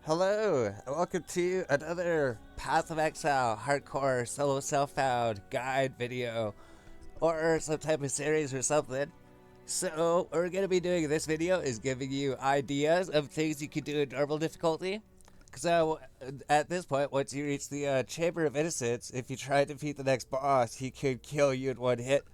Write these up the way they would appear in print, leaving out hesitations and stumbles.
Hello, and welcome to another Path of Exile hardcore solo self-found guide video or some type of series or something. So, what we're going to be doing in this video is giving you ideas of things you can do in normal difficulty. So, at this point, once you reach the Chamber of Innocence, if you try to defeat the next boss, he could kill you in one hit.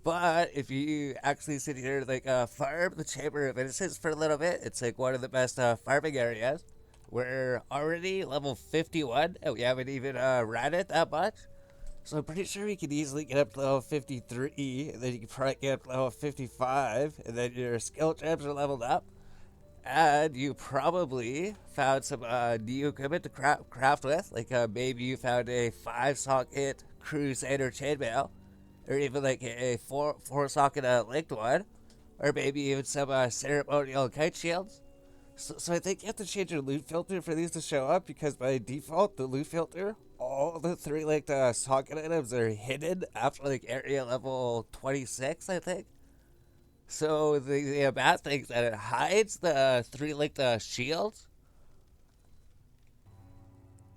But if you actually sit here and farm the Chamber of Innocence for a little bit, it's like one of the best farming areas. We're already level 51 and we haven't even ran it that much. So I'm pretty sure we could easily get up to level 53, and then you can probably get up to level 55, and then your skill gems are leveled up. And you probably found some new equipment to craft with, like maybe you found a 5-socket Crusader chainmail, or even like a four-socket linked one, or maybe even some ceremonial kite shields. So I think you have to change your loot filter for these to show up, because by default, the loot filter, all the three socket items are hidden after like area level 26, I think. So the bad thing is that it hides the three shields.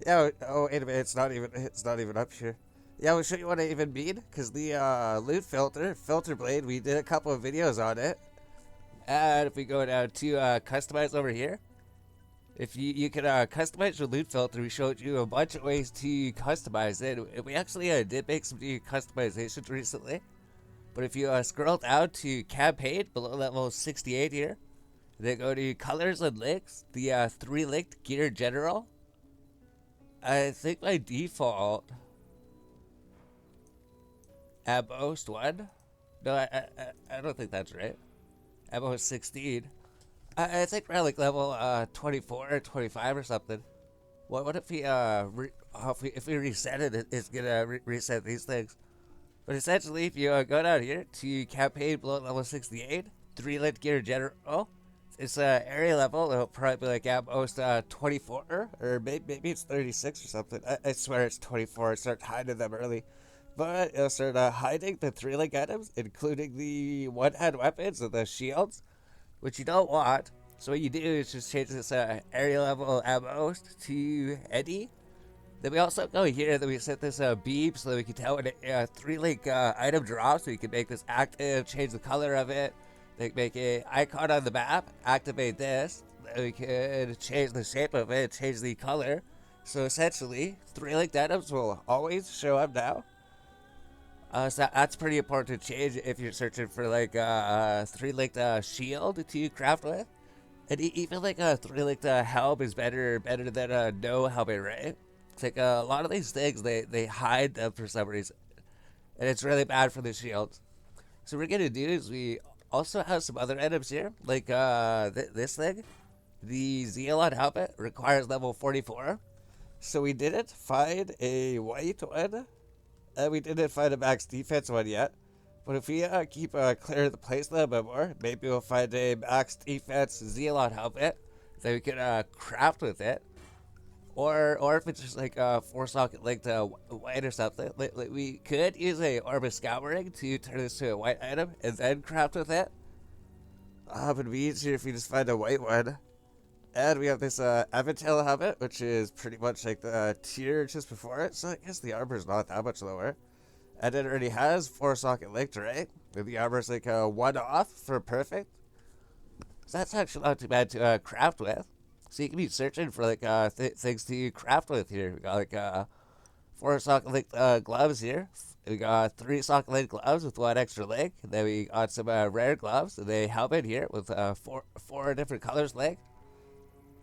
Yeah. Oh wait a minute. It's not even up here. Yeah, we'll show you what I even mean, because the loot filter blade, we did a couple of videos on it. And if we go down to customize over here, if you can customize your loot filter, we showed you a bunch of ways to customize it. And we actually did make some new customizations recently. But if you scroll down to campaign below level 68 here, then go to colors and links, the 3 linked gear general. I think by default, at most one. No, I don't think that's right. At most 16. I think we're at like level 24 or 25 or something. What if we if we reset it, it's gonna reset these things. But essentially, if you go down here to campaign below level 68, 3 lit gear general, it's area level. It'll probably be like at most 24, or maybe it's 36 or something. I swear it's 24. Start hiding them early. But it'll start hiding the 3 link items, including the one-hand weapons and the shields, which you don't want. So what you do is just change this area level at most to any. Then we also go here, then we set this beep so that we can tell when a 3 link item drops, so you can make this active, change the color of it, make a icon on the map, activate this, then we can change the shape of it, change the color. So essentially, 3 linked items will always show up now. So that's pretty important to change if you're searching for like 3 linked shield to craft with. And even like a 3 linked helm is better than no helmet, right? It's like a lot of these things, they hide them for some reason, and it's really bad for the shields. So what we're gonna do is we also have some other items here, like this thing. The Zealot helmet requires level 44, so we didn't find a white one, and we didn't find a max defense one yet. But if we keep clear the place a little bit more, maybe we'll find a max defense Zealot helmet that we can craft with it. Or if it's just like a 4-socket linked white or something, like we could use a Orbis Scout ring to turn this to a white item and then craft with it. But it'd be easier if we just find a white one. And we have this Aventail helmet, which is pretty much like the tier just before it, so I guess the armor's not that much lower. And it already has 4-socket linked, right? And the armor's like a 1 off for perfect. So that's actually not too bad to craft with. So you can be searching for like things to craft with here. We got like 4-socket linked gloves here. We got 3-socket linked gloves with 1 extra link. And then we got some rare gloves. And they helmet here with four different colors link.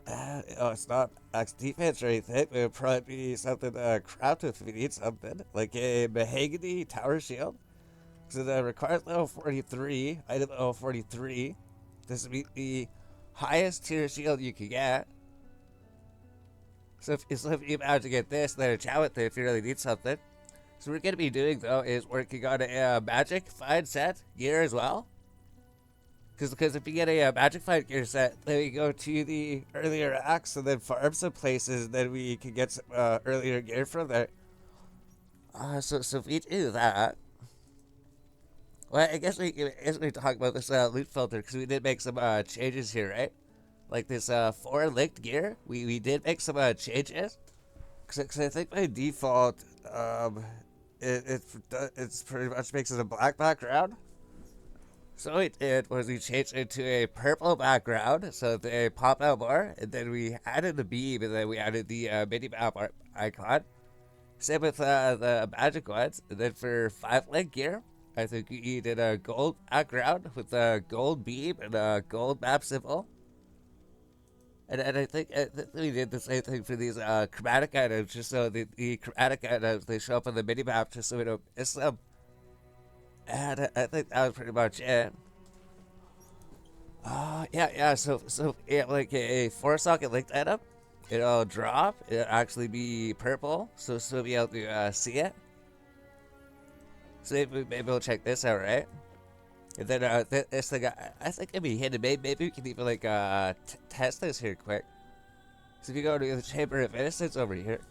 Oh, it's not max defense or anything. It would probably be something to craft with if we need something. Like a mahogany tower shield. So that requires level 43. Item level 43. This would be the highest tier shield you can get. So if you manage to get this, then chat with it if you really need something. So what we're going to be doing, though, is working on a magic find set gear as well. Because if you get a magic find gear set, then we go to the earlier acts and then farm some places, then we can get some earlier gear from there. So if we do that, well, I guess we talk about this loot filter, because we did make some changes here, right? like this 4 linked gear, we did make some changes. Cause I think by default, it's pretty much makes it a black background. So what we did was we changed it to a purple background, so they pop out more, and then we added the beam, and then we added the mini map icon. Same with the magic ones, and then for 5 link gear, I think we did a gold background with a gold beam and a gold map symbol. And I think we did the same thing for these chromatic items, just so the chromatic items, they show up on the mini map, just so we don't miss them. And I think that was pretty much it. Yeah. So yeah, like a 4 socket linked item, it'll drop. It'll actually be purple, so we'll be able to see it. So maybe we'll check this out, right? And then this thing, I think it'd be hidden. Maybe we can even like test this here quick. So if you go to the Chamber of Innocence over here,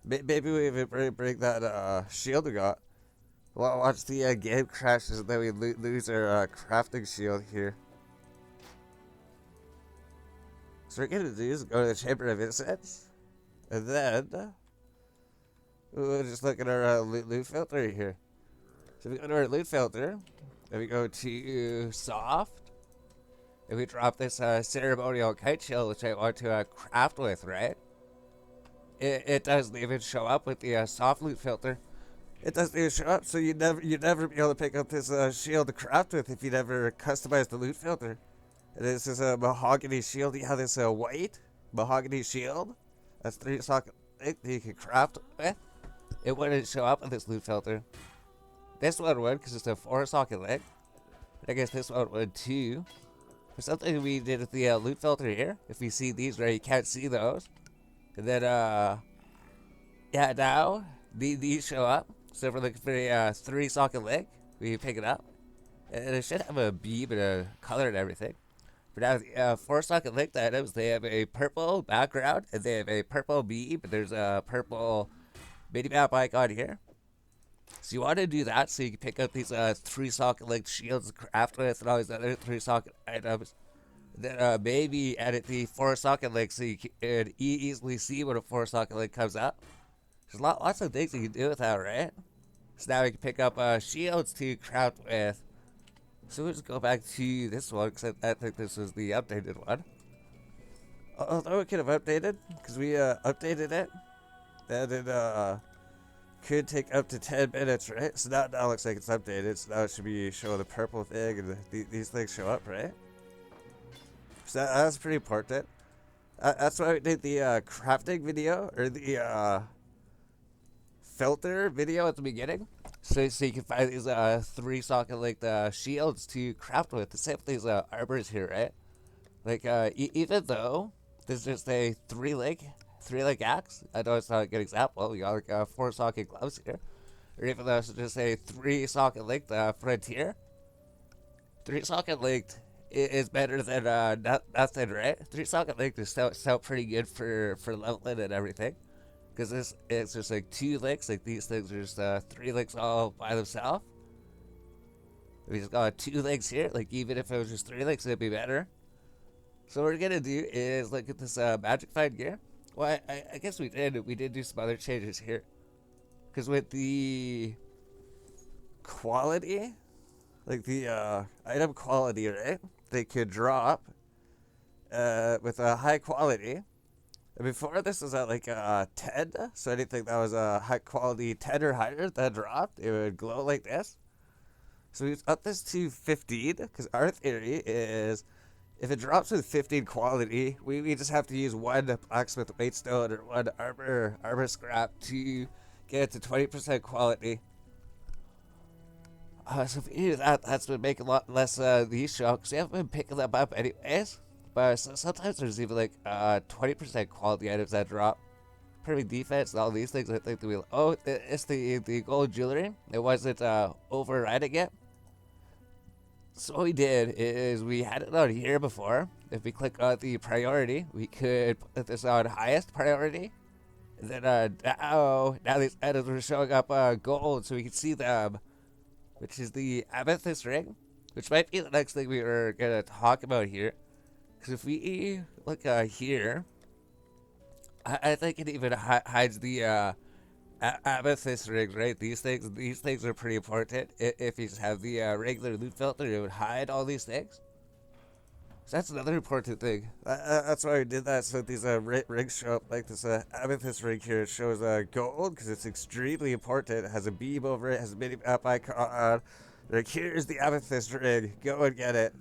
maybe we even bring that shield we got. Well, watch the game crashes and then we lose our crafting shield here. So what we're gonna do is go to the Chamber of Innocence, and then we'll just look at our loot filter here. So we go to our loot filter, and we go to soft, and we drop this ceremonial kite shield, which I want to craft with, right? It doesn't even show up with the soft loot filter. It doesn't even show up, so you'd never be able to pick up this shield to craft with if you never customize the loot filter. And this is a mahogany shield. You have this white mahogany shield. That's 3 socket that you can craft with. It wouldn't show up on this loot filter. This one would, because it's a 4 socket link. I guess this one would too. For something we did with the loot filter here, if you see these right, you can't see those. And then, yeah, now these show up. So if we're looking for a 3 socket link, we pick it up. And it should have a beam and a color and everything. For now, the 4 socket linked items, they have a purple background, and they have a purple beam, and there's a purple mini-map icon here. So you want to do that so you can pick up these 3 socket linked shields to craft with and all these other 3 socket items. Then maybe edit the 4 socket link so you can easily see when a 4 socket link comes up. There's lots of things you can do with that, right? So now we can pick up shields to craft with. So we'll just go back to this one, because I think this was the updated one. Although it could have updated, because we updated it, and it could take up to 10 minutes, right? So now it looks like it's updated, so now it should be showing the purple thing, and these things show up, right? So that's pretty important. That's why we did the crafting video, or the filter video at the beginning, so you can find these 3 socket linked shields to craft with. The same with these arbors here, right? Like even though this is just a 3 link axe, I know it's not a good example. We got like 4 socket gloves here, or even though it's just a 3 socket linked frontier. 3 socket linked is better than nothing, right? 3 socket linked is still pretty good for leveling and everything. Because it's just like 2 links, like these things are just 3 links all by themselves. We just got 2 links here, like even if it was just 3 links, it'd be better. So what we're gonna do is look at this magic find gear. Well, I guess we did do some other changes here. Because with the quality, like the item quality, right? They could drop with a high quality. Before this was at like 10, so anything that was a high quality 10 or higher that dropped, it would glow like this. So we upped this to 15, because our theory is if it drops with 15 quality, we just have to use 1 blacksmith waitstone or 1 armor scrap to get it to 20% quality. So if we do that, that's going to make a lot less these show, because we haven't been picking them up anyways. But sometimes there's even like 20% quality items that drop. Perfect defense and all these things. I think we. Oh, it's the gold jewelry. It wasn't overriding it. So what we did is we had it on here before. If we click on the priority, we could put this on highest priority. And then now these items are showing up gold, so we can see them, which is the amethyst ring, which might be the next thing we were gonna talk about here. Because if we look here, I think it even hides the amethyst rigs, right? These things are pretty important. If you just have the regular loot filter, it would hide all these things. So that's another important thing. That's why we did that. So these rigs show up like this amethyst rig here. It shows gold because it's extremely important. It has a beam over it. Has a mini map icon. Like, here's the amethyst rig. Go and get it.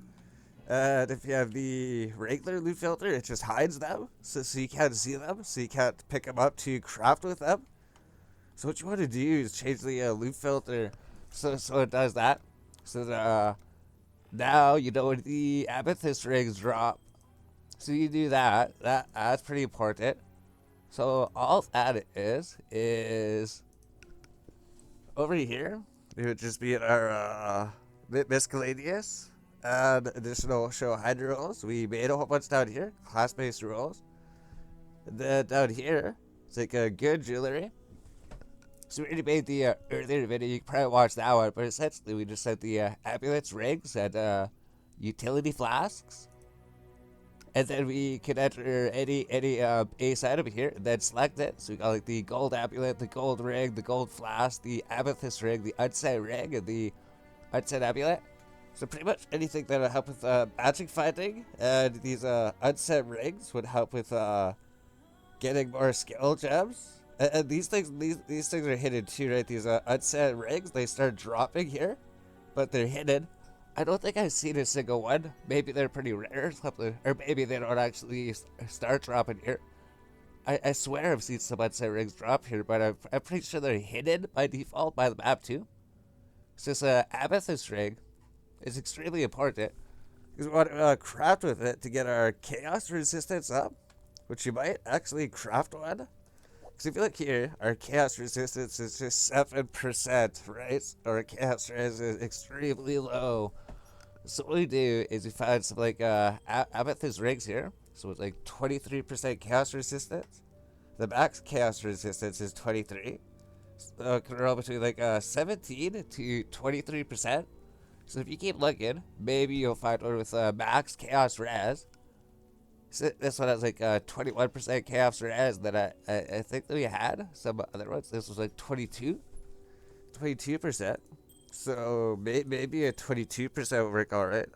And if you have the regular loot filter, it just hides them, so you can't see them, so you can't pick them up to craft with them. So what you want to do is change the loot filter so it does that. So that, now you know when the amethyst rigs drop. So you do that. That's pretty important. So all that is over here. It would just be in our miscellaneous and additional show hide rules. We made a whole bunch down here, class-based rules. And then down here, it's like a good jewelry. So we already made the earlier video. You can probably watch that one, but essentially we just set the amulets, rings, and utility flasks. And then we can enter any base item here, and then select it. So we got like the gold amulet, the gold ring, the gold flask, the amethyst ring, the unset ring, and the unset amulet. So pretty much anything that would help with magic finding, and these unset rings would help with getting more skill gems. And these things are hidden too, right? These unset rings, they start dropping here, but they're hidden. I don't think I've seen a single one. Maybe they're pretty rare, or maybe they don't actually start dropping here. I swear I've seen some unset rings drop here, but I'm pretty sure they're hidden by default by the map too. So this amethyst ring is extremely important because we want to craft with it to get our chaos resistance up, which you might actually craft one. Because if you look here, our chaos resistance is just 7%, right? Our chaos res is extremely low. So what we do is we find some like amethyst rings here. So it's like 23% chaos resistance. The max chaos resistance is 23. So it can roll between like 17 to 23%. So if you keep looking, maybe you'll find one with max chaos res. So this one has like 21% chaos res. Then I think that we had some other ones. This was like 22%. So maybe a 22% would work all right.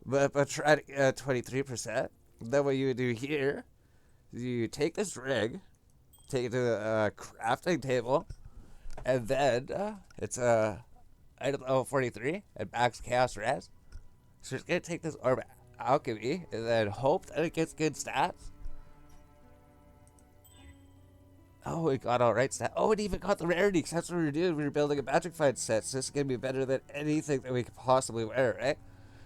But try to get 23%. Then what you would do here, you take this rig, take it to the crafting table, and then it's item level 43 and max chaos res. So it's gonna take this orb alchemy and then hope that it gets good stats. Oh, it got alright stats. Oh, it even got the rarity, because that's what we were doing. We were building a magic fight set, so this is gonna be better than anything that we could possibly wear, right?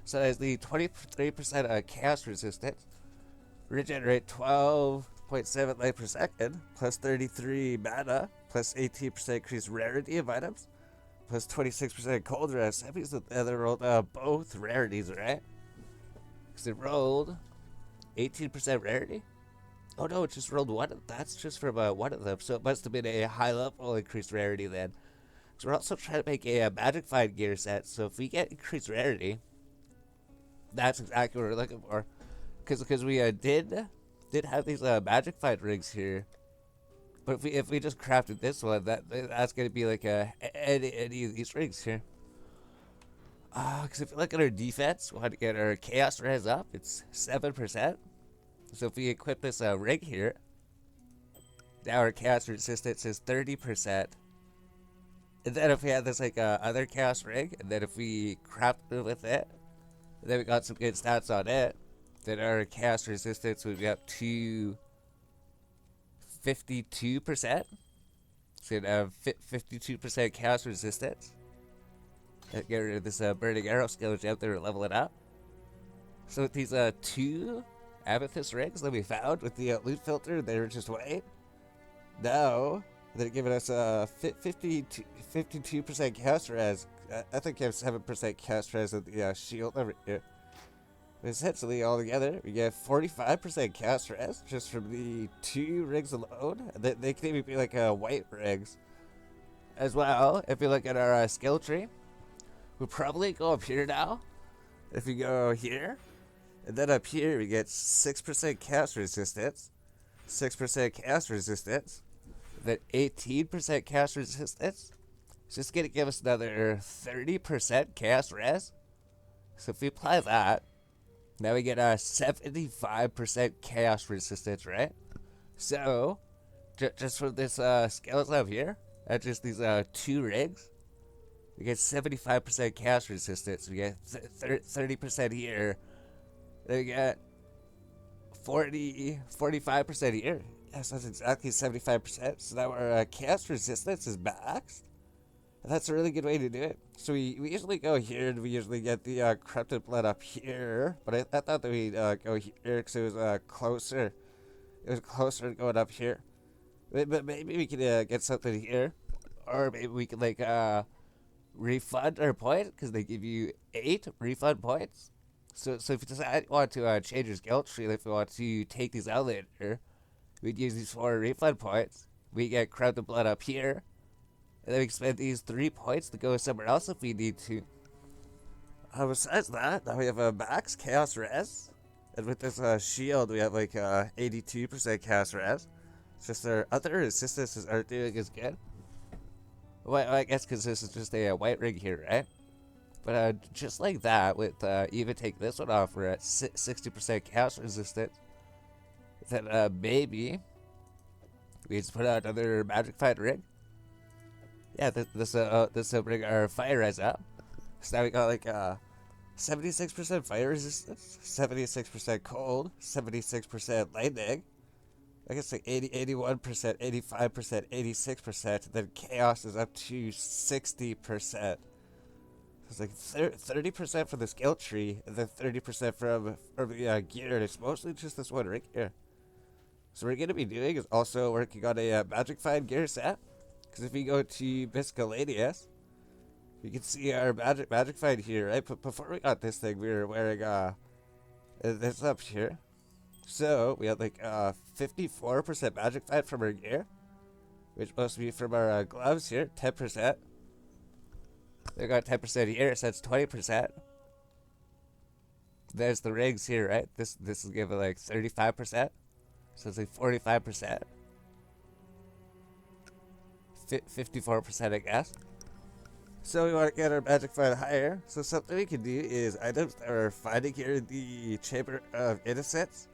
So there's the 23% chaos resistance. Regenerate 12.7 life per second, plus 33 mana, plus 18% increased rarity of items, plus 26% cold rest. That means that they rolled both rarities, right? Because it rolled 18% rarity. Oh no, it just rolled one. That's just from one of them. So it must have been a high level increased rarity then. So we're also trying to make a magic find gear set. So if we get increased rarity, that's exactly what we're looking for. Because we did have these magic find rings here. But if we just crafted this one, that's gonna be like any of these rings here. Because if you look at our defense, we want to get our chaos res up. It's 7%. So if we equip this ring here, now our chaos resistance is 30%. And then if we had this like other chaos ring, and then if we crafted with it, and then we got some good stats on it, then our chaos resistance would be up to 52%. So you'd have 52% chaos resistance. And get rid of this burning arrow skill gem there to level it up. So with these two amethyst rings that we found with the loot filter, they were just white. Now they're giving us 52% chaos res. I think you have 7% chaos res with the shield over here. Essentially, all together, we get 45% chaos res just from the two rings alone. They can even be like white rings as well. If you look at our skill tree, we'll probably go up here now. If you go here, And then up here we get 6% cast resistance, 6% cast resistance, then 18% cast resistance. It's just gonna give us another 30% cast res. So if we apply that, now we get a 75% chaos resistance, right? So, just from this skeleton up here, just these two rigs, we get 75% chaos resistance. We get 30% here. Then we get 45% here. Yes, that's exactly 75%. So now our chaos resistance is maxed. And that's a really good way to do it. So we usually go here, and we usually get the corrupted blood up here. But I thought that we'd go here because it was closer. It was closer going up here. But maybe we could get something here. Or maybe we could, like, refund our point, because they give you 8 refund points. So if you decide you want to change your skill tree, if you want to take these out later, we'd use these 4 refund points. We get corrupted blood up here. And then we can spend these 3 points to go somewhere else if we need to. Besides that, now we have a max chaos res. And with this shield, we have like 82% chaos res. It's just our other resistances aren't doing as good. Well, I guess because this is just a white rig here, right? But just like that, with even take this one off, we're at 60% chaos resistance. Then maybe we just put out another magic fight rig. Yeah, this will bring our fire res up. So now we got like 76% fire resistance, 76% cold, 76% lightning. I guess like 81%, 85%, 86%. Then chaos is up to 60%. It's like 30% for the skill tree, and then 30% from the gear. And it's mostly just this one right here. So what we're gonna be doing is also working on a magic find gear set. Because if we go to Miscellaneous, you can see our magic find here, right? But before we got this thing, we were wearing this up here. So we had like 54% magic find from our gear, which must be from our gloves here, 10%. They got 10% here, so that's 20%. There's the rigs here, right? This is giving like 35%, so it's like 45%. 54%, I guess. So we want to get our magic find higher. So something we can do is items that are finding here in the Chamber of Innocence.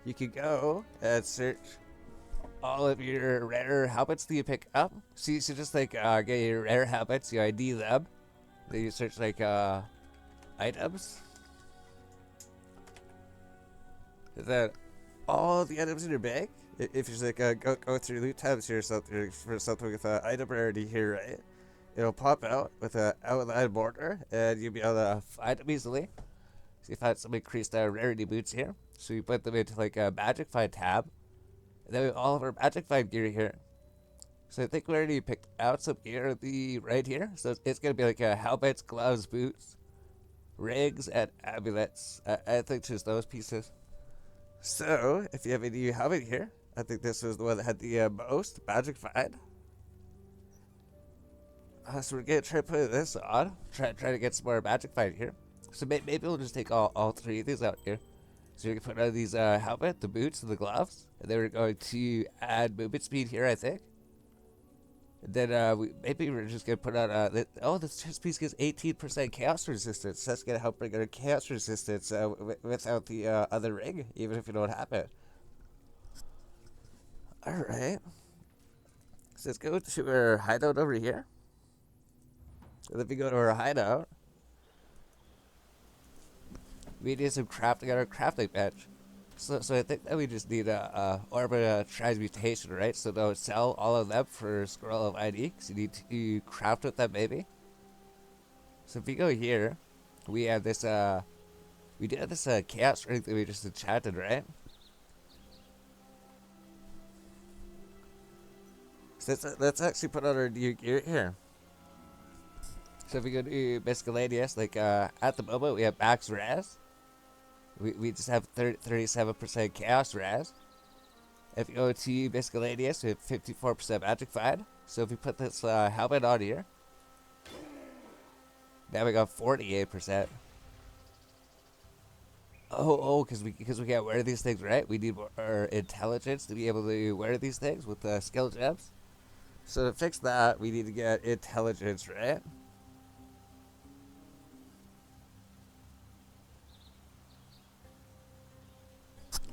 You can go and search all of your rare helmets that you pick up. So you should just like get your rare helmets, you ID them. Then you search like items. And then all the items in your bag. If you just like go through loot tabs here, something for something with item rarity here, right? It'll pop out with an outline border, and you'll be able to find them easily. So you find some increased rarity boots here. So you put them into like a magic find tab. And then we have all of our magic find gear here. So I think we already picked out some gear right here. So it's gonna be like helmets, gloves, boots, rigs, and amulets. I think just those pieces. So if you have a new helmet here, I think this was the one that had the most magic find. So we're gonna try putting this on. Try to get some more magic find here. So maybe we'll just take all 3 of these out here. So we can put on these helmet, the boots, and the gloves. And then we're going to add movement speed here, I think. And then maybe we're just gonna put on this chest piece gives 18% chaos resistance. So that's gonna help bring our chaos resistance without the other ring, even if you don't have it. All right. So let's go to our hideout over here. And if we go to our hideout, we need some crafting on our crafting bench. So I think that we just need a orb transmutation, right? So they'll sell all of them for scroll of ID, because you need to craft with them, maybe. So if we go here, we have this we do have this chaos ring that we just enchanted, right? So let's actually put on our new gear here. So if we go to Miscellaneous, like at the moment we have max res. We just have 37% chaos res. If you go to Miscellaneous, we have 54% magic find. So if we put this helmet on here, now we got 48%. Because we can't wear these things, right? We need our intelligence to be able to wear these things with skill gems. So to fix that, we need to get intelligence, right?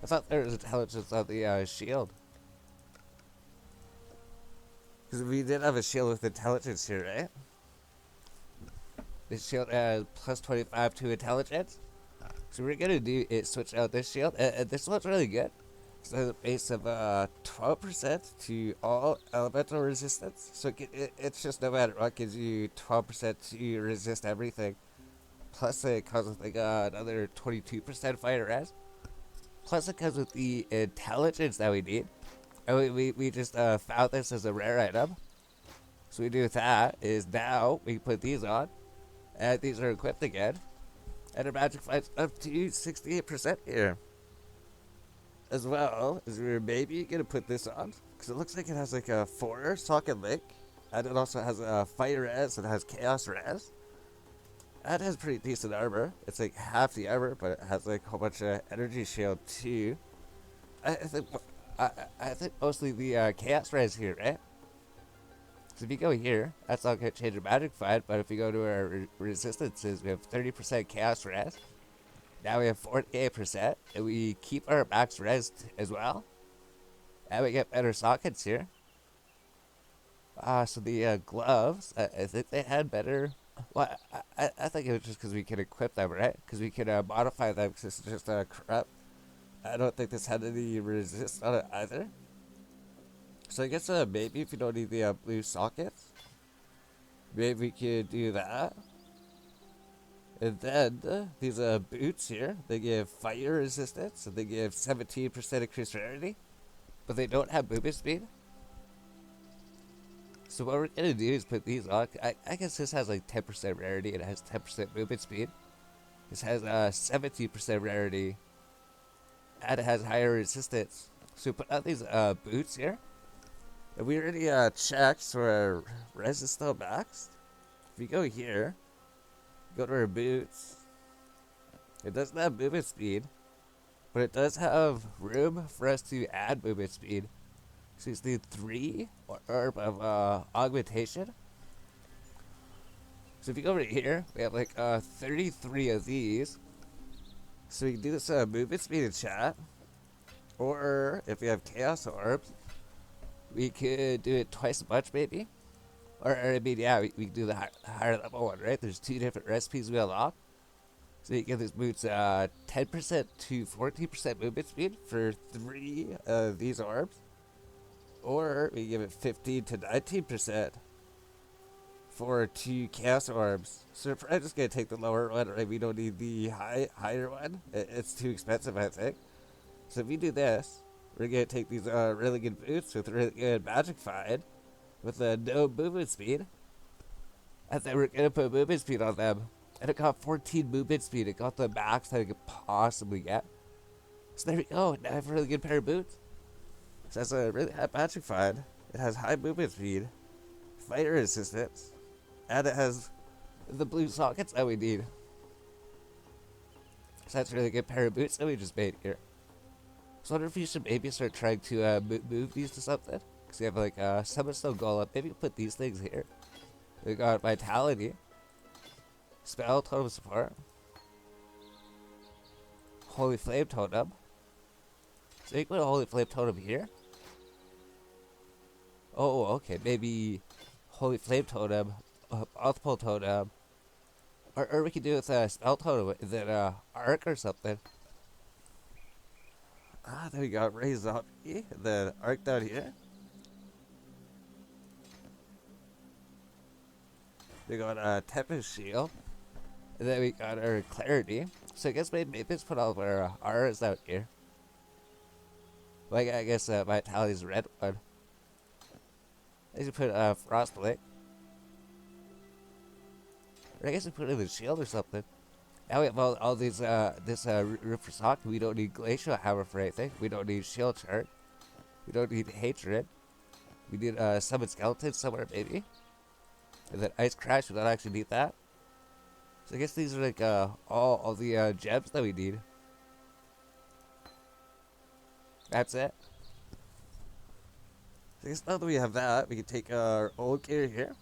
I thought there was intelligence on the shield. Because we did have a shield with intelligence here, right? This shield has plus 25 to intelligence. So we're gonna do is switch out this shield, and this one's really good. So it has a base of 12% to all elemental resistance. So it's just no matter what gives you 12% to resist everything. Plus it comes with like another 22% fire res. Plus it comes with the intelligence that we need. And we just found this as a rare item. So we do with that is now we put these on, and these are equipped again. And our magic fight's up to 68% here. As well as we're maybe gonna put this on, because it looks like it has like a 4 socket link, and it also has a fire res and it has chaos res. That has pretty decent armor. It's like half the armor, but it has like a whole bunch of energy shield too. I think I think mostly the chaos res here, right? So if you go here, that's not gonna change your magic fight. But if you go to our resistances, we have 30% chaos res. Now we have 48%, and we keep our max res as well. And we get better sockets here. So the gloves, I think they had better. Well, I think it was just because we can equip them, right? Because we can modify them because it's just corrupt. I don't think this had any resist on it either. So I guess maybe if you don't need the blue sockets, maybe we could do that. And then these boots here, they give fire resistance, and they give 17% increased rarity, but they don't have movement speed. So what we're gonna do is put these on. I guess this has like 10% rarity, and it has 10% movement speed. This has 17% rarity, and it has higher resistance. So we put on these boots here, and we already checked, so our res is still maxed. If we go here, go to our boots. It doesn't have movement speed, but it does have room for us to add movement speed. So it's the 3 orb of augmentation. So if you go over here, we have like 33 of these. So we can do this movement speed in chat. Or if we have chaos orbs, we could do it twice as much maybe. Or I mean, yeah, we can do the higher level one, right? There's 2 different recipes we unlock. So you get these boots 10% to 14% movement speed for 3 of these orbs. Or we give it 15 to 19% for 2 chaos orbs. So we're probably just going to take the lower one, right? We don't need the higher one. It's too expensive, I think. So if we do this, we're going to take these really good boots with really good magic find with no movement speed. And then we're going to put movement speed on them. And it got 14 movement speed. It got the max that it could possibly get. So there we go. Now I have a really good pair of boots. So that's a really high magic find. It has high movement speed, fire resistance, and it has the blue sockets that we need. So that's a really good pair of boots that we just made here. So I wonder if you should maybe start trying to move these to something. Because you have like Summon Stone Golem. Maybe put these things here. We got Vitality, Spell Totem Support, Holy Flame Totem. So you can put a Holy Flame Totem here. Oh, okay. Maybe Holy Flame Totem, Multiple Totem. Or we could do it with a Spell Totem, then Arc or something. There we go. Raise Zombie, then Arc down here. We got Tempest Shield. And then we got our Clarity. So I guess maybe let's put all of our R's out here. Like, I guess Vitality's red one. I should put Frostblade. Or I guess we put it in the shield or something. Now we have all these, this Roof for Sock. We don't need Glacial Hammer for anything. We don't need Shield Chart. We don't need Hatred. We need Summon Skeletons somewhere, maybe. And then Ice Crash, we don't actually need that. So I guess these are like all the gems that we need. That's it. I guess now that we have that, we can take our old gear here.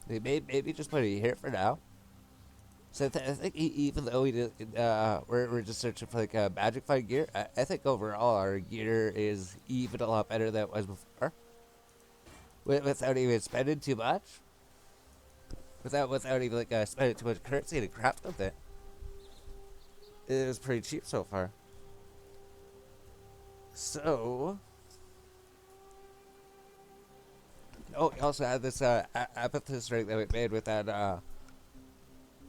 Maybe just put it here for now. So I think even though we're just searching for like a magic fight gear, I think overall our gear is even a lot better than it was before. Without even spending too much. Without even like spending too much currency to craft with it. It was pretty cheap so far. So, oh, we also had this amethyst ring that we made with that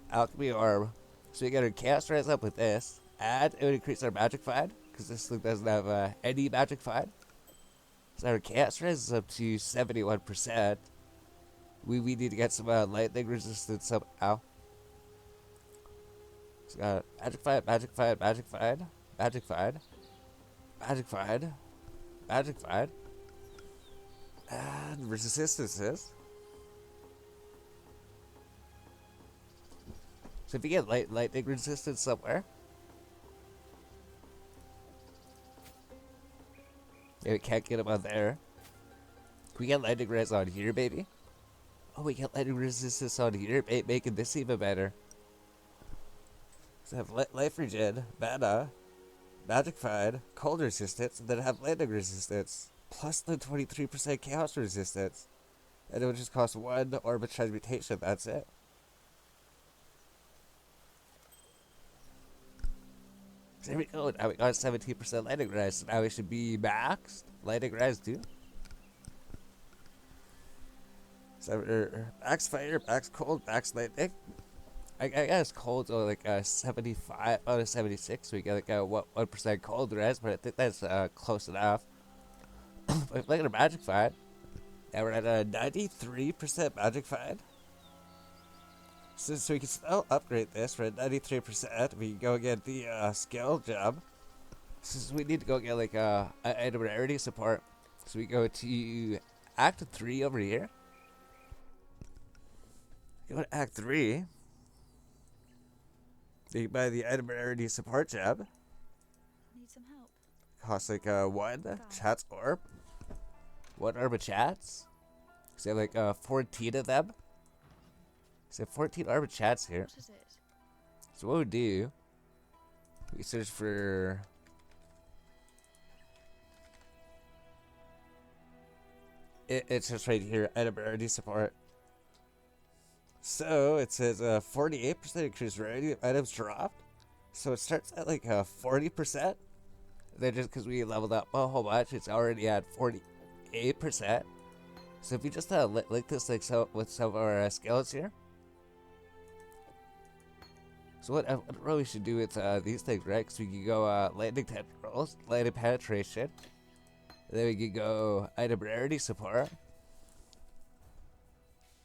alchemy orb. So we get our chaos rise up with this, and it would increase our magic find because this thing doesn't have any magic find. So our chaos rise is up to 71%. We need to get some lightning resistance somehow. So got magic find, magic find, magic find, magic find, magic find, magic find, and resistances. So if you get lightning resistance somewhere, yeah, we can't get them on there. Can we get lightning res on here, baby? Oh, we get lightning resistance on here, making this even better. So have life regen, mana, magic find, cold resistance, and then have lightning resistance, plus the 23% chaos resistance. And it would just cost 1 orb of transmutation, that's it. So there we go, now we got 17% lightning res, so now we should be maxed lightning res too. So max fire, max cold, max lightning. I guess cold's only like 75 out of 76. So we get like a 1% cold res, but I think that's close enough. But look at our magic find. Now we're at a 93% magic find. So we can still upgrade this. We're at 93%. We can go get the skill gem. So we need to go get like a item rarity support. So we go to Act 3 over here. Go to Act 3. You can buy the item rarity support gem. Need some help. Costs like 1 chats orb. 1 orb of chats. So like 14 of them. So 14 orb of chats here. What is it? So what we do, we search for it's just right here, item rarity support. So it says 48% increased rarity of items dropped. So it starts at like 40%. Then just because we leveled up a whole bunch, it's already at 48%. So if we just link this like with some of our skills here. So what we should do with these things, right? Because we can go lightning tendrils, lightning penetration. Then we can go item rarity support.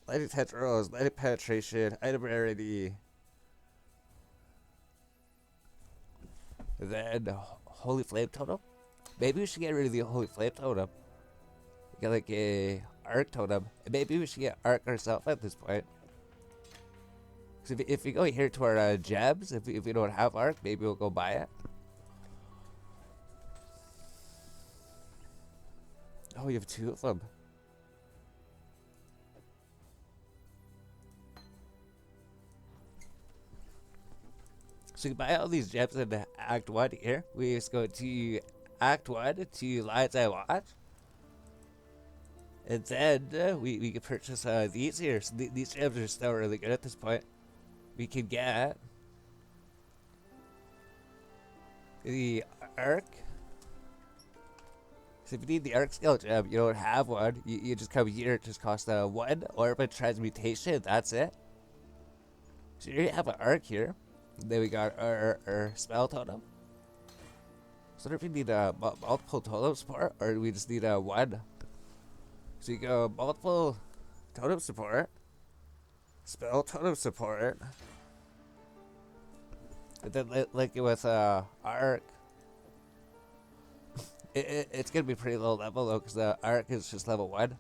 Lightning tendrils, lightning penetration, item rarity. And then holy flame totem. Maybe we should get rid of the holy flame totem. Get like a arc totem. And maybe we should get arc ourselves at this point. So if we go here to our gems, if we don't have arc, maybe we'll go buy it. Oh, we have 2 of them. So you can buy all these gems in Act 1 here. We just go to Act 1 to Lines I Watch. And then we can purchase these here. So these gems are still really good at this point. We can get the arc. So if you need the arc skill gem, you don't have one. You just come here. It just costs 1 orb of transmutation. That's it. So you have an arc here. And then we got our spell totem. So if we need multiple totem support, or do we just need 1? So you go multiple totem support, spell totem support, and then link it with arc. It's gonna be pretty low level though, because the arc is just level 1.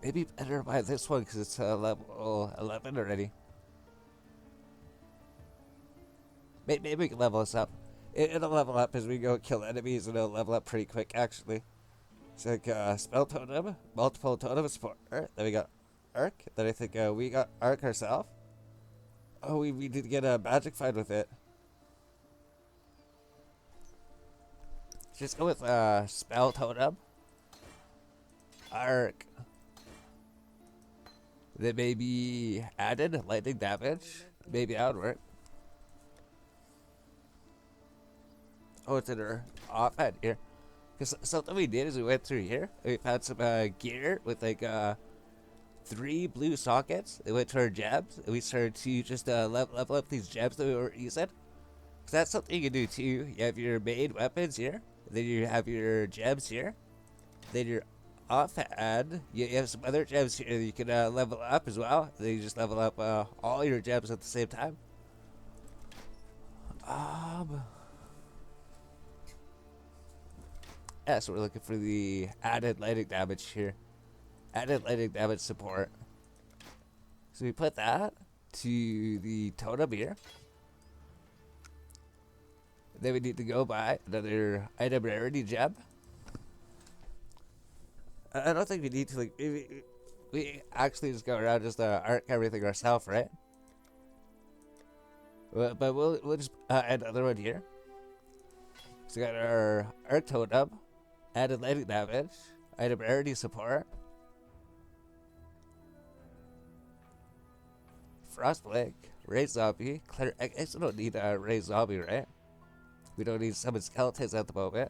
Maybe better buy this one because it's level 11 already. Maybe we can level this up. It'll level up as we go kill enemies, and it'll level up pretty quick, actually. It's like spell totem, multiple totem support. Then we got arc. Then I think we got arc ourselves. Oh, we need to get a magic fight with it. Just go with spell totem, arc. Then maybe added lightning damage. Maybe that would work. Oh, it's in our off head here. Because something we did is we went through here. We found some gear with like 3 blue sockets. It went to our gems. And we started to just level up these gems that we were using. Because that's something you can do too. You have your main weapons here. Then you have your gems here. Then your offhand, you have some other gems here that you can level up as well. Then you just level up all your gems at the same time. Yeah, so we're looking for the added lightning damage here. Added lightning damage support. So we put that to the totem here. Then we need to go buy another item rarity gem. I don't think we need to, like, we actually just go around just arc everything ourselves, right? But we'll just add another one here. So we got our arc totem, added lightning damage, item rarity support, frostblink, raise zombie, clear. I guess we don't need a raise zombie, right? We don't need summon skeletons at the moment.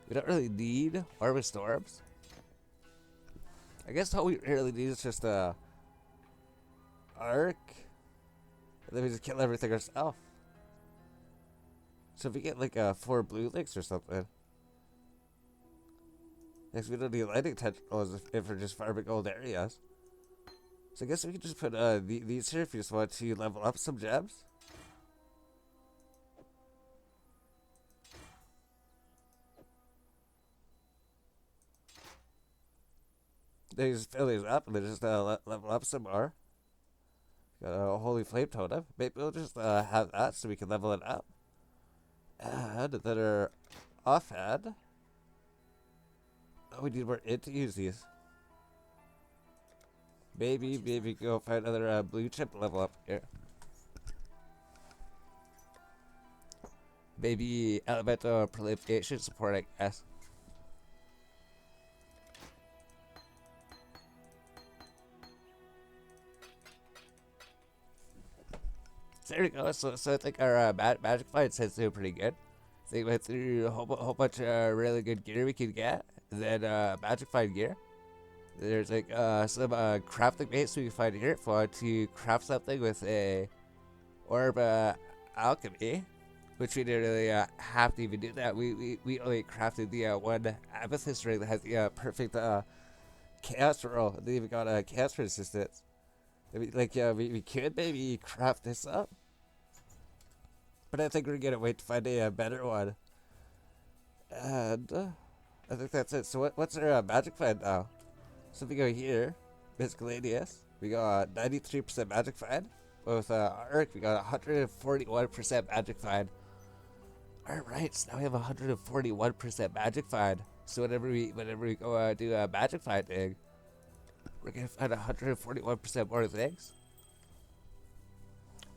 We don't really need harvest storms. I guess all we really need is just a arc, and then we just kill everything ourselves. So if we get like 4 blue links or something. Next, we don't need lightning tentacles if we're just farming old areas. So I guess we can just put these here if you just want to level up some gems. They just fill these up and then just level up some more. Got a holy flame totem. Maybe we'll just have that so we can level it up. And then our offhand. Oh, we need more int to use these. Maybe go find another blue chip level up here. Maybe elemental proliferation support, I guess. So there we go. So I think our magic fight is doing pretty good. So we went through a whole bunch of really good gear we could get. Then magic fight gear. There's like some crafting base we can find here if we want to craft something with a orb alchemy, which we didn't really have to even do that. We only crafted the one amethyst ring that has the perfect chaos roll. They even got a chaos resistance. We could maybe craft this up, but I think we're gonna wait to find a better one. And I think that's it. So what's our magic find now? So if we go here, miscellaneous, we got 93% magic find. With arc, we got 141% magic find. Alright, so now we have 141% magic find. So whenever we go do a magic find thing, we're gonna find 141% more things.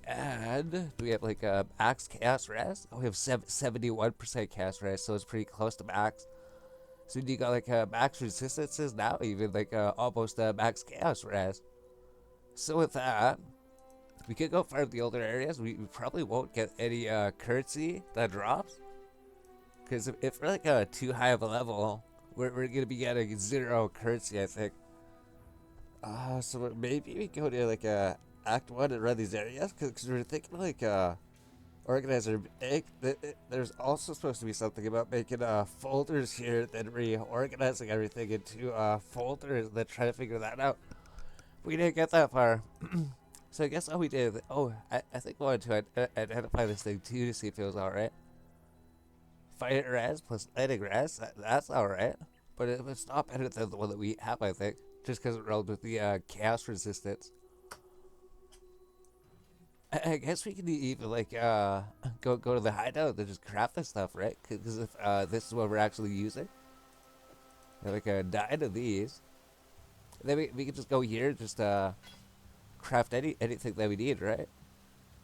And do we have like a max chaos res? Oh, we have 71% chaos res, so it's pretty close to max. So you got like max resistances now, even like almost max chaos res. So with that, we could go farm the older areas. We probably won't get any currency that drops, because if we're like too high of a level, we're gonna be getting 0 currency, I think. So maybe we go to like Act 1 and run these areas, because we're thinking like organizer. There's also supposed to be something about making folders here, then reorganizing everything into folders, then trying to figure that out. We didn't get that far. So I guess all we did, I think we wanted to identify this thing too to see if it was alright. Fire res plus lightning res, that's alright. But it's not better than the one that we have, I think. Just because it rolled with the chaos resistance. I guess we can even like go to the hideout and just craft this stuff, right? Because if this is what we're actually using, like 9 of these, then we can just go here and just craft anything that we need, right?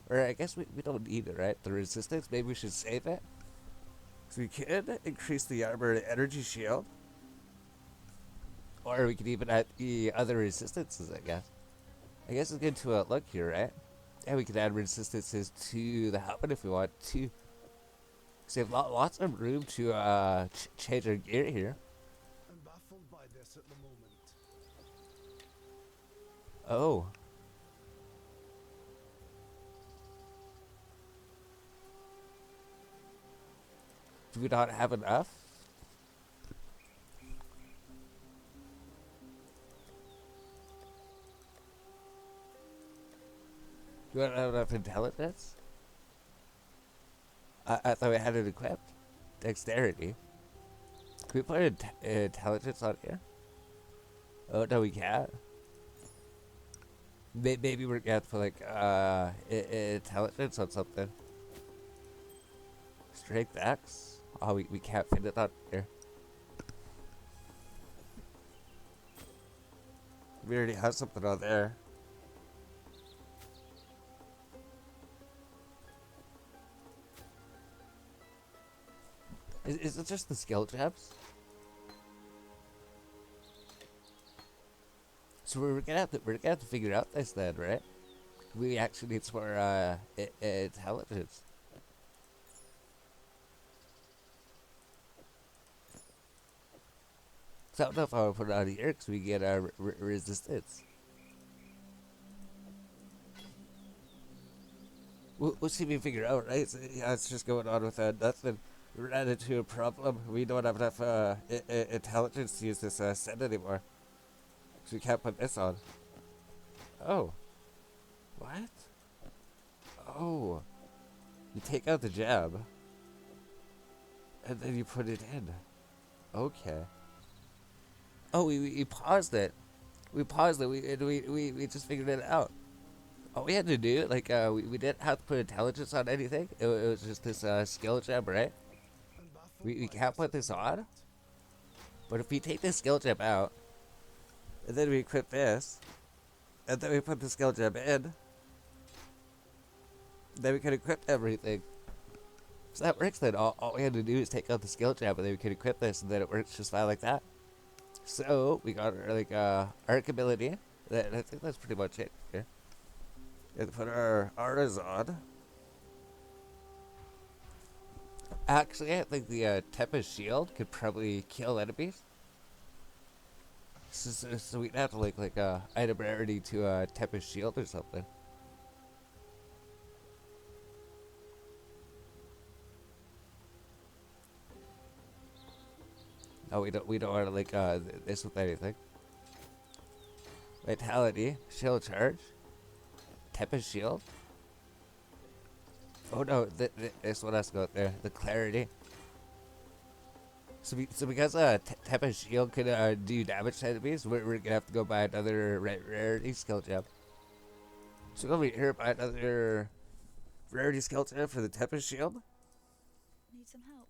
Or I guess we don't need it, right? The resistance, maybe we should save it. So we can increase the armor and energy shield. Or we could even add the other resistances, I guess. I guess it's good to look here, right? Yeah, we could add resistances to the helmet if we want to. Because we have lots of room to change our gear here. I'm baffled by this at the moment. Oh. Do we not have enough? Do we not have enough intelligence? I thought we had it equipped. Dexterity. Can we put intelligence on here? Oh, no, we can't. Maybe we're gonna have to put like intelligence on something. Strength X. Oh, we can't fit it on here. We already have something on there. Is it just the skill jabs? So we're gonna have to figure out this then, right? We actually need some more intelligence. So I don't know if I'll put it on here because we get our resistance. We'll see if we figure it out, right? So, yeah, it's just going on with nothing. We ran into a problem. We don't have enough intelligence to use this set anymore. So we can't put this on. Oh. What? Oh. You take out the jab. And then you put it in. Okay. Oh, we paused it. We paused it. We just figured it out. All we had to do, like, we didn't have to put intelligence on anything. It was just this skill gem, right? We can't put this on. But if we take this skill gem out, and then we equip this, and then we put the skill gem in, then we can equip everything. So that works then. All we had to do is take out the skill gem, and then we can equip this, and then it works just fine like that. So we got our, like arc ability. I think that's pretty much it here. And put our auras on. Actually, I think the Tempest Shield could probably kill enemies. So we'd have to like item rarity to Tempest Shield or something. No, we don't want to like this with anything. Vitality, shield charge, Tempest Shield. Oh no, this one has to go there. The clarity. So because Tempest Shield could do damage to enemies, we're gonna have to go buy another rarity skill gem. So go over here buy another rarity skill gem for the Tempest Shield. Need some help.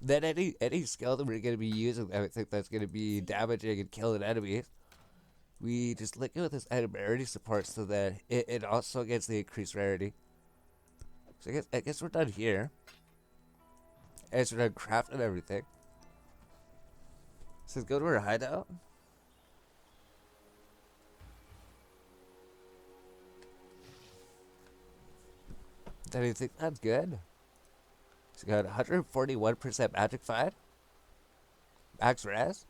Then any skill that we're gonna be using, I think that's gonna be damaging and killing enemies, we just link it with this item rarity support so that it also gets the increased rarity. So I guess we're done here. As we're done crafting everything. So let's go to our hideout. Do you think that's good? So we got 141% magic fight. Max res.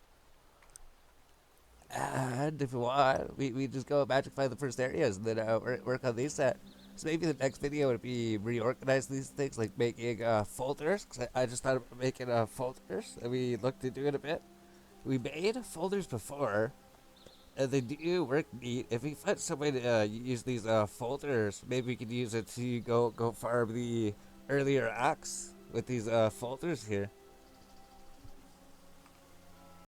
And if you want, we just go magic find the first areas and then work on these set. So maybe the next video would be reorganize these things, like making folders. Cause I just thought about making folders, and we looked into it a bit. We made folders before, and they do work neat. If we find some way to use these folders, maybe we could use it to go farm the earlier acts with these folders here.